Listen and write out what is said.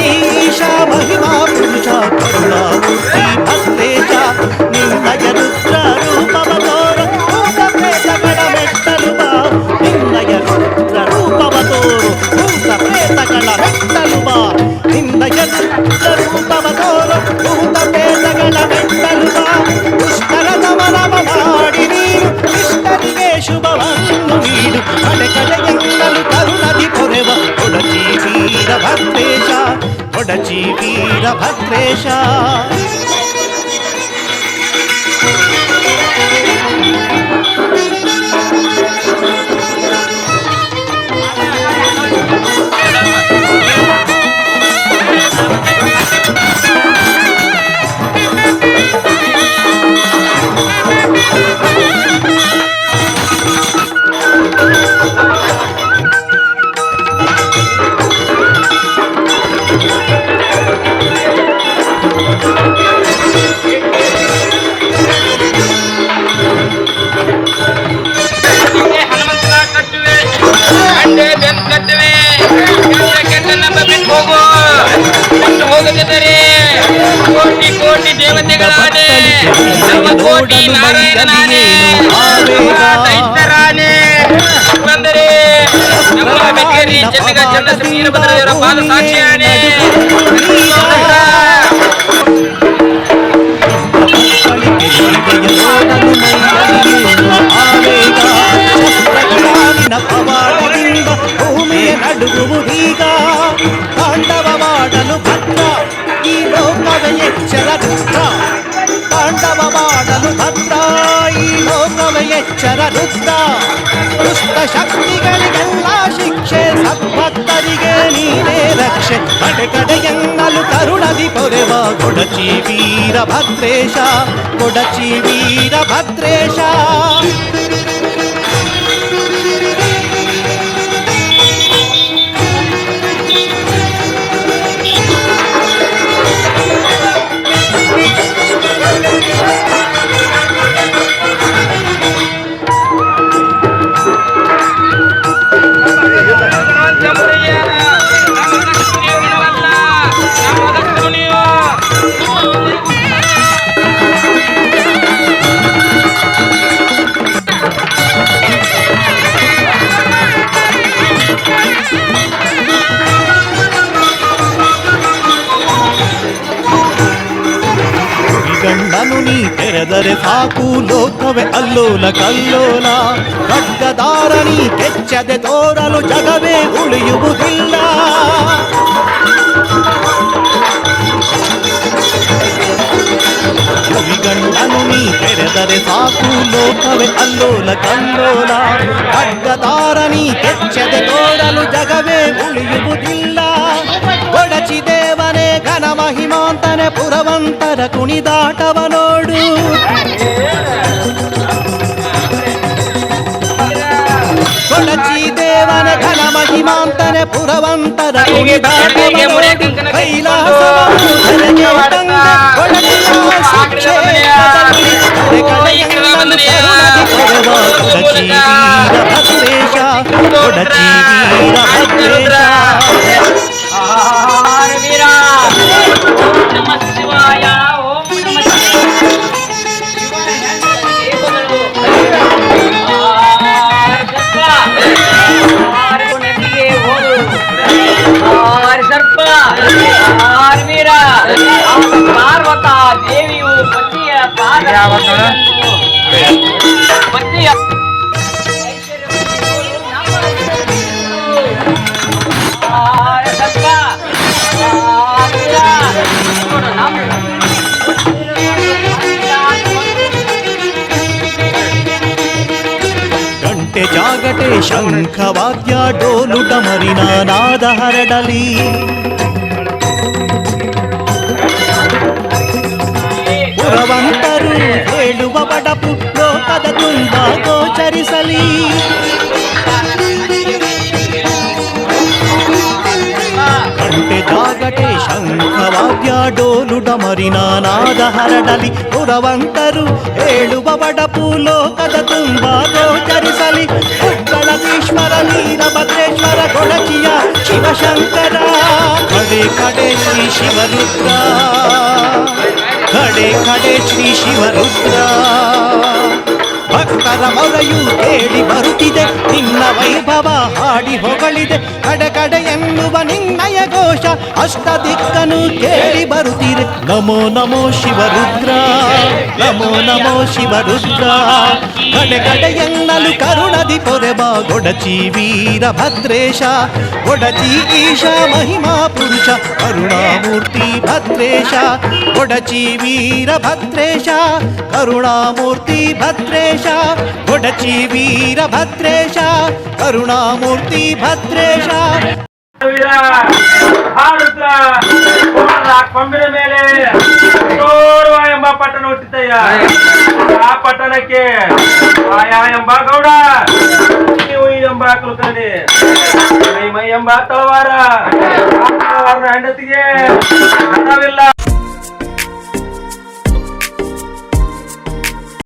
ಈಶ ಮಹಿಮಾ ಪುರುಷ ಕರುಣಾಮೂರ್ತಿ ಭದ್ರೇಶ ನಿನ್ನಯ ರುದ್ರ ರೂಪವ ತೋರು ಭೂತ ಪ್ರೇತಗಳ ಮೆಟ್ಟಲು ಬಾ ನಿನ್ನಯ ರುದ್ರ ರೂಪವ ತೋರು ಭೂತ ಪ್ರೇತಗಳ ಮೆಟ್ಟಲು ಬಾ ನಿನ್ನಯ ರುದ್ರ ರೂಪವ ತೋರು ಭೂತ ಪ್ರೇತಗಳ ಮೆಟ್ಟಲು ಬಾ ದುಷ್ಟರ ದಮನವ ಮಾಡಿ ನೀನು ಇಷ್ಟರಿಗೆ ಶುಭವನ್ನು ನೀಡು ಕಡೆ ಕಡೆಯೆಲ್ಲಲು ಕರುಣದಿ ಪೊರೆವ ಕೊಡಚಿ ವೀರಭದ್ರೇಶ ಕೊಡಚಿ ವೀರಭದ್ರೇಶ ಕೋಟಿ ಕೋಟಿ ದೇವತೆಗಳಾನೆ ಸರ್ವಕೋಟಿ ನಾರಾಯಣನಾನೆ ದೈತ್ಯರಾನೆ ಬಂದರೆ ನಮ್ಮ ಬೆಕ್ಕೇರಿ ಚೆನ್ನಗ ಚಂದ್ರ ವೀರಭದ್ರದೇವರ ಪಾದ ಸಾಕ್ಷಿಯಾನೆ ಭೂಮಿಯ ನಡುಗುವುದೀಗ ತಾಂಡವ ಮಾಡಲು ಭದ್ರ ಈ ಲೋಕವೇ ಎಚ್ಚರ ರುದ್ರ ತಾಂಡವ ಮಾಡಲು ಭದ್ರ ಈ ಲೋಕವೇ ಎಚ್ಚರ ರುದ್ರ ದುಷ್ಟ ಶಕ್ತಿಗಳಿಗೆಲ್ಲ ಶಿಕ್ಷೆ ಸದ್ಭಕ್ತರಿಗೆ ನೀನೇ ರಕ್ಷೆ ಕಡೆ ಕಡೆಯೆನ್ನಲು ಕರುಣದಿ ಪೊರೆವ ಕೊಡಚಿ ವೀರಭದ್ರೇಶ ಕೊಡಚಿ ವೀರಭದ್ರೇಶ ಗಂಡನು ನೀ ತೆರೆದರೆ ಸಾಕು ಲೋಕವೇ ಅಲ್ಲೋಲ ಕಲ್ಲೋಲ ಖಡ್ಗದಾರ ನೀ ಕೆಚ್ಚದೆ ತೋರಲು ಜಗವೇ ಉಳಿಯುವುದಿಲ್ಲ ಗಂಡನು ನೀ ತೆರೆದರೆ ಸಾಕು ಲೋಕವೇ ಅಲ್ಲೋಲ ಕಲ್ಲೋಲ ಖಡ್ಗದಾರ ನೀ ಕೆಚ್ಚದೆ ತೋರಲು ಜಗವೇ ಉಳಿಯುವುದಿಲ್ಲ ಕೊಡಚಿ ದೇವನೇ ಘನ ಮಹಿಮಾಂತನೆ ಪುರವಂತರ ಕುಣಿದಾಟವ ನೋಡು ಕೊಡಚಿ ದೇವನ ಘನ ಮಹಿಮಾಂತನೆ ಪುರವಂತರ ಕುಣಿದಾಟವ ನೋಡು ಕೈಲಾಸವನ್ನು ಕೊಡಚಿ ವೀರಭದ್ರೇಶ ಪಾರ್ವತ ದೇವಿಯು ಪತಿಯ ಪತಿಯ ಗಂಟೆ ಜಾಗಟೆ ಶಂಖವಾದ್ಯ ಡೋಲು ಡಮರಿನ ನಾದ ಹರಡಲಿ ಪುರವಂತರು ಹೇಳುವ ಬಡಪು ಲೋಕದ ತುಂಬ ಗೋಚರಿಸಲಿ ಗಂಟೆ ಜಾಗಟೆ ಶಂಖವಾದ್ಯ ಡೋಲು ಡಮರಿನ ನಾದ ಹರಡಲಿ ಪುರವಂತರು ಹೇಳುವ ಬಡಪು ಲೋಕದ ತುಂಬ ಗೋಚರಿಸಲಿ ಉಕ್ಕಳತೀಶ್ವರ ವೀರಭದ್ರೇಶ್ವರ ಕೊಡಚಿಯ ಶಿವಶಂಕರ ಕಡೆ ಕಡೆ ಶ್ರೀ ಶಿವರುದ್ರ ಕಡೆ ಕಡೆ ಶ್ರೀ ಶಿವರುದ್ರ ಭಕ್ತರ ಮೊರೆಯು ಕೇಳಿ ಬರುತ್ತಿದೆ ನಿನ್ನ ವೈಭವ ಹಾಡಿ ಹೊಗಳಿದೆ ಕಡೆ ಕಡೆ ಎನ್ನುವ ನಿನ್ನಯ ಘೋಷ ಅಷ್ಟ ದಿಕ್ಕನು ಕೇಳಿ ಬರುತ್ತಿದೆ ನಮೋ ನಮೋ ಶಿವರುದ್ರ ನಮೋ ನಮೋ ಶಿವರುದ್ರ ಕಡೆ ಕಡೆ ಎನ್ನಲು ಕರುಣದಿ ಪೊರೆಬ ಗೊಡಚಿ ವೀರಭದ್ರೇಶ ಗೊಡಚಿ ಈಶ ಮಹಿಮಾ ಪುರುಷ ಕರುಣಾಮೂರ್ತಿ ಭದ್ರೇಶ ಗೊಡಚಿ ವೀರಭದ್ರೇಶ ಕರುಣಾಮೂರ್ತಿ ಭದ್ರೇಶ ಗೊಡಚಿ ವೀರಭದ್ರೇಶ ಕರುಣಾಮೂರ್ತಿ ಭದ್ರೇಶ ಕೊಂಬಿನ ಮೇಲೆ ಗೌರವ ಎಂಬ ಪಟ್ಟಣ ಹುಟ್ಟಿತಯ್ಯ ಆ ಪಟ್ಟಣಕ್ಕೆ ಆಯಾ ಎಂಬ ಗೌಡ ನೀವು ಎಂಬ ಕುಲಕರ್ಣಿ ಮೈ ಎಂಬ ತಳವಾರ ಹೆಂಡತಿಗೆ ಹಣವಿಲ್ಲ